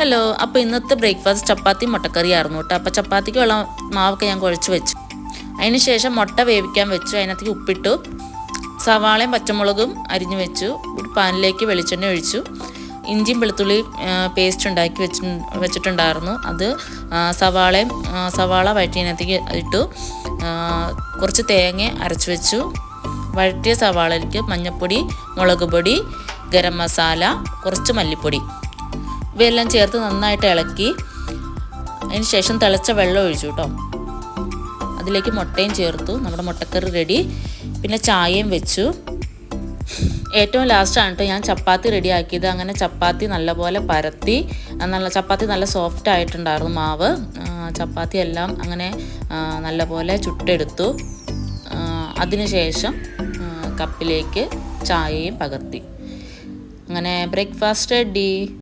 Hello, അപ്പോൾ ഇന്നത്തെ breakfast ചപ്പാത്തി മുട്ടക്കറിയായിരുന്നു കേട്ടോ. അപ്പോൾ ചപ്പാത്തിക്കുള്ള മാവൊക്കെ ഞാൻ കുഴച്ച് വെച്ചു. അതിന് ശേഷം മുട്ട വേവിക്കാൻ വെച്ചു. അതിനകത്തേക്ക് ഉപ്പിട്ടു, സവാളയും പച്ചമുളകും അരിഞ്ഞു വെച്ചു. ഒരു പാനിലേക്ക് വെളിച്ചെണ്ണ ഒഴിച്ചു. ഇഞ്ചിയും വെളുത്തുള്ളിയും പേസ്റ്റ് ഉണ്ടാക്കി വെച്ചിട്ടുണ്ടായിരുന്നു. അത് സവാള വഴറ്റിയതിനകത്തേക്ക് ഇട്ടു. കുറച്ച് തേങ്ങ അരച്ച് വെച്ചു. വഴറ്റിയ സവാളയിലേക്ക് മഞ്ഞൾപ്പൊടി, മുളക് പൊടി, ഗരം മസാല, കുറച്ച് മല്ലിപ്പൊടി ഇവയെല്ലാം ചേർത്ത് നന്നായിട്ട് ഇളക്കി. അതിന് ശേഷം തിളച്ച വെള്ളം ഒഴിച്ചു കേട്ടോ. അതിലേക്ക് മുട്ടയും ചേർത്തു. നമ്മുടെ മുട്ടക്കറി റെഡി. പിന്നെ ചായയും വെച്ചു. ഏറ്റവും ലാസ്റ്റാണ് കേട്ടോ ഞാൻ ചപ്പാത്തി റെഡി ആക്കിയത്. അങ്ങനെ ചപ്പാത്തി നല്ലപോലെ പരത്തി, ചപ്പാത്തി നല്ല സോഫ്റ്റ് ആയിട്ടുണ്ടായിരുന്നു മാവ്. ചപ്പാത്തി എല്ലാം അങ്ങനെ നല്ലപോലെ ചുട്ടെടുത്തു. അതിനുശേഷം കപ്പിലേക്ക് ചായയും പകർത്തി. അങ്ങനെ ബ്രേക്ക്ഫാസ്റ്റ് റെഡി.